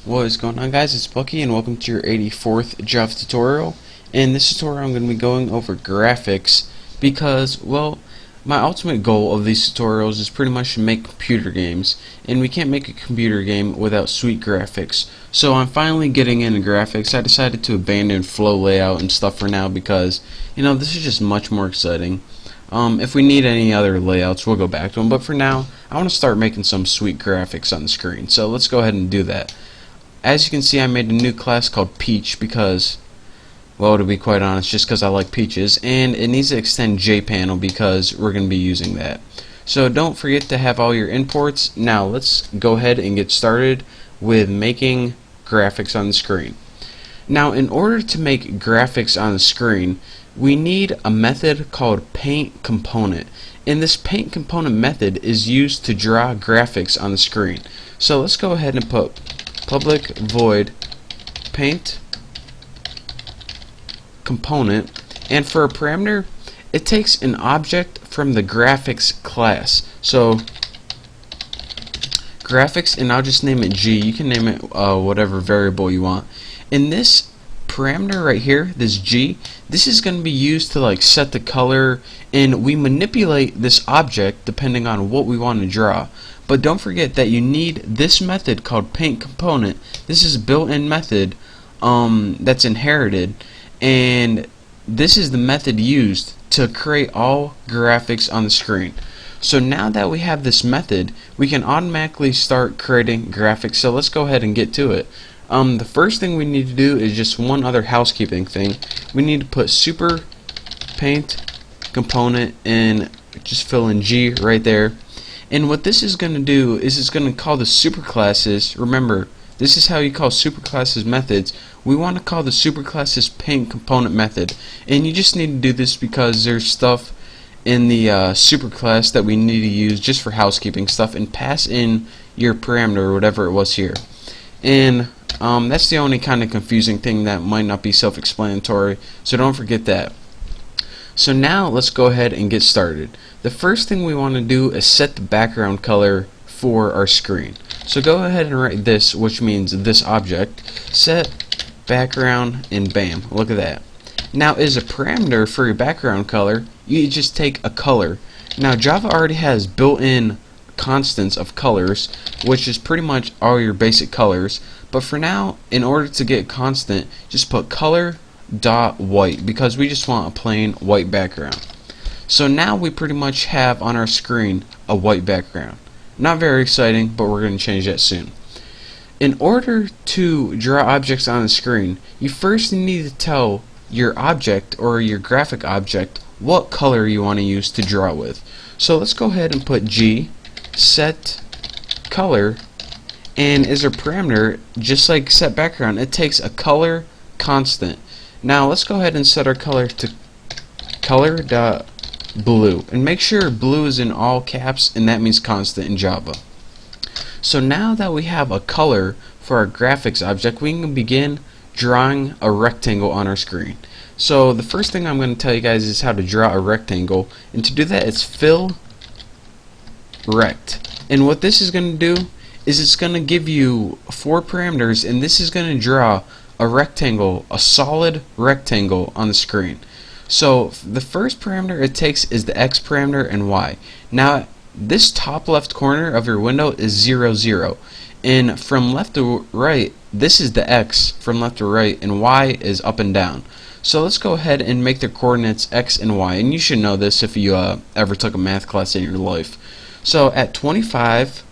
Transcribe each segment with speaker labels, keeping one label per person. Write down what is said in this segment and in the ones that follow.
Speaker 1: What is going on, guys? It's Bucky and welcome to your 84th Java tutorial. In this tutorial I'm going to be going over graphics because, well, my ultimate goal of these tutorials is pretty much to make computer games, and we can't make a computer game without sweet graphics. So I'm finally getting into graphics. I decided to abandon flow layout and stuff for now because, this is just much more exciting. If we need any other layouts, we'll go back to them, but for now I want to start making some sweet graphics on the screen. So let's go ahead and do that. As you can see, I made a new class called Peach because, well, to be quite honest, just because I like peaches, and it needs to extend JPanel because we're going to be using that. So don't forget to have all your imports. Now let's go ahead and get started with making graphics on the screen. Now, in order to make graphics on the screen, we need a method called Paint Component, and this Paint Component method is used to draw graphics on the screen. So let's go ahead and put public void paint component, and for a parameter it takes an object from the graphics class. So graphics, and I'll just name it G. You can name it whatever variable you want. In this parameter right here, this G, this is going to be used to set the color, and we manipulate this object depending on what we want to draw. But don't forget that you need this method called Paint Component. This is a built-in method that's inherited, and this is the method used to create all graphics on the screen. So now that we have this method, we can automatically start creating graphics. So let's go ahead and get to it. The first thing we need to do is just one other housekeeping thing. We need to put super paint component and just fill in G right there. And what this is going to do is it's going to call the superclasses. Remember, this is how you call superclasses methods. We want to call the superclasses paint component method. And you just need to do this because there's stuff in the superclass that we need to use just for housekeeping stuff, and pass in your parameter or whatever it was here. And that's the only kind of confusing thing that might not be self-explanatory, so don't forget that. So now let's go ahead and get started. The first thing we want to do is set the background color for our screen. So go ahead and write this, which means this object, set background, and bam, look at that. Now, as a parameter for your background color, you just take a color. Now, Java already has built-in constants of colors, which is pretty much all your basic colors, but for now, in order to get constant, just put color dot white, because we just want a plain white background. So now we pretty much have on our screen a white background. Not very exciting, but we're going to change that soon. In order to draw objects on the screen, you first need to tell your object or your graphic object what color you want to use to draw with. So let's go ahead and put G set color, and as a parameter, just like set background, it takes a color constant. Now let's go ahead and set our color to color.blue, and make sure blue is in all caps, and that means constant in Java. So now that we have a color for our graphics object, we can begin drawing a rectangle on our screen. So the first thing I'm going to tell you guys is how to draw a rectangle, and to do that it's fill rect. And what this is going to do is it's going to give you 4 parameters, and this is going to draw a rectangle, a solid rectangle on the screen. So the first parameter it takes is the X parameter and Y. Now this top left corner of your window is 0, 0, and from left to right this is the X from left to right, and Y is up and down. So let's go ahead and make the coordinates X and Y, and you should know this if you ever took a math class in your life. So at 25,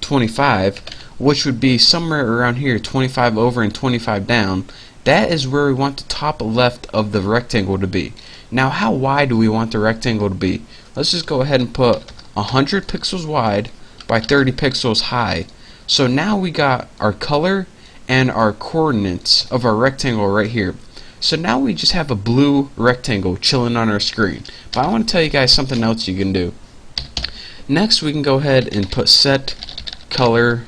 Speaker 1: 25, which would be somewhere around here, 25 over and 25 down, that is where we want the top left of the rectangle to be. Now, how wide do we want the rectangle to be? Let's just go ahead and put 100 pixels wide by 30 pixels high. So now we got our color and our coordinates of our rectangle right here. So now we just have a blue rectangle chilling on our screen. But I want to tell you guys something else you can do. Next, we can go ahead and put set color,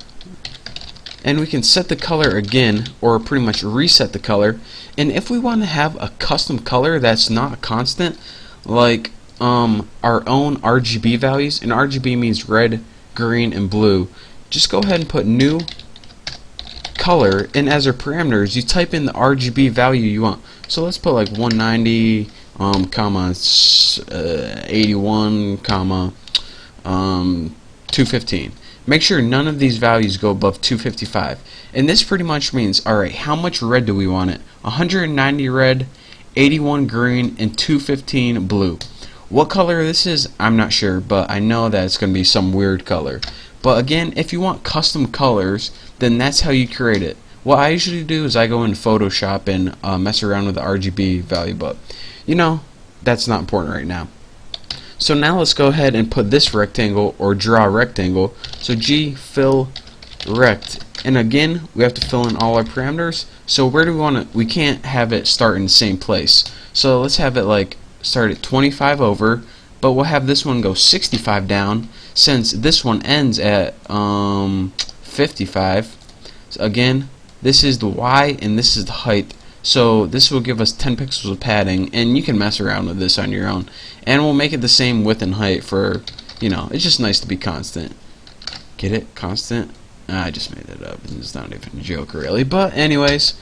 Speaker 1: and we can set the color again, or pretty much reset the color. And if we want to have a custom color that's not constant, like our own RGB values, and RGB means red, green, and blue, just go ahead and put new color, and as our parameters you type in the RGB value you want. So let's put like 190 comma 81 comma 215. Make sure none of these values go above 255. And this pretty much means, alright, how much red do we want it? 190 red, 81 green, and 215 blue. What color this is, I'm not sure, but I know that it's going to be some weird color. But again, if you want custom colors, then that's how you create it. What I usually do is I go in Photoshop and mess around with the RGB value, but you know, that's not important right now. So now let's go ahead and put this rectangle, or draw a rectangle. So G fill rect, and again we have to fill in all our parameters. So where do we want it? We can't have it start in the same place, so let's have it like start at 25 over, but we'll have this one go 65 down since this one ends at 55. So again, this is the Y and this is the height. So this will give us 10 pixels of padding, and you can mess around with this on your own. And we'll make it the same width and height for, you know, it's just nice to be constant. Get it? Constant? I just made that up. It's not even a joke really. But anyways,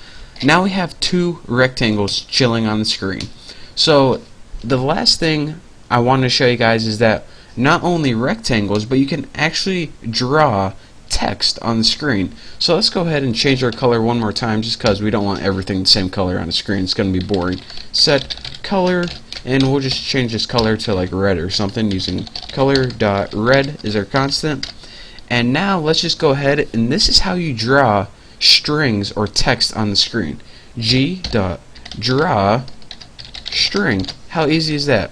Speaker 1: now we have two rectangles chilling on the screen. So the last thing I want to show you guys is that not only rectangles, but you can actually draw text on the screen. So let's go ahead and change our color one more time, just because we don't want everything the same color on the screen. It's going to be boring. Set color, and we'll just change this color to like red or something using color.red is our constant. And now let's just go ahead, and this is how you draw strings or text on the screen. G.draw string. How easy is that?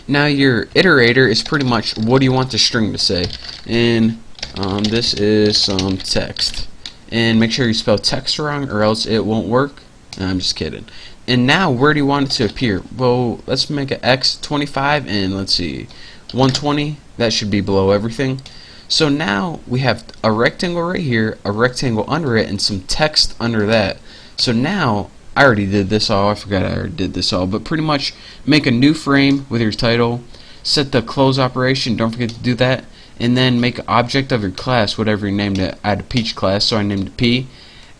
Speaker 1: Now your iterator is pretty much what do you want the string to say, and this is some text, and make sure you spell text wrong or else it won't work. I'm just kidding. And now where do you want it to appear? Well, let's make an X 25, and let's see, 120. That should be below everything. So now we have a rectangle right here, a rectangle under it, and some text under that. So now I already did this all. I forgot I already did this all, but pretty much make a new frame with your title, set the close operation, don't forget to do that, and then make an object of your class, whatever you named it. I had a peach class, so I named it P.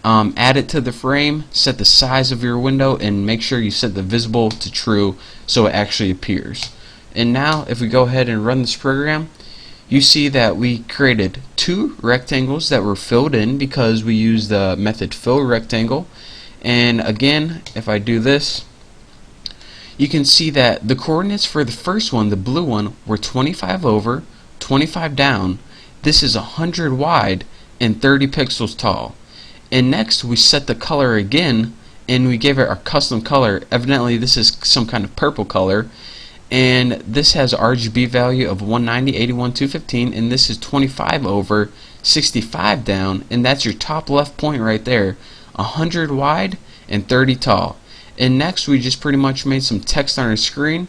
Speaker 1: Add it to the frame, set the size of your window, and make sure you set the visible to true so it actually appears. And now if we go ahead and run this program, you see that we created two rectangles that were filled in because we used the method fill rectangle. And again, if I do this, you can see that the coordinates for the first one, the blue one, were 25 over, 25 down. This is 100 wide and 30 pixels tall. And next we set the color again, and we gave it our custom color. Evidently this is some kind of purple color, and this has RGB value of 190, 81, 215, and this is 25 over, 65 down, and that's your top left point right there, 100 wide and 30 tall. And next we just pretty much made some text on our screen,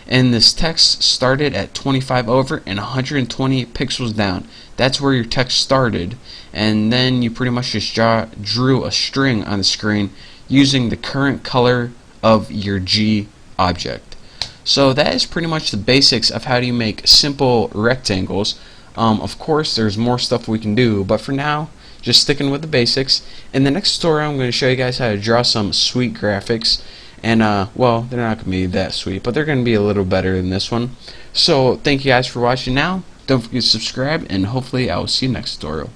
Speaker 1: and this text started at 25 over and 120 pixels down. That's where your text started, and then you pretty much just drew a string on the screen using the current color of your G object. So that is pretty much the basics of how do you make simple rectangles. Of course there's more stuff we can do, but for now just sticking with the basics. In the next tutorial I'm going to show you guys how to draw some sweet graphics, and well, they're not going to be that sweet, but they're going to be a little better than this one. So thank you guys for watching now. Don't forget to subscribe, and hopefully I will see you next tutorial.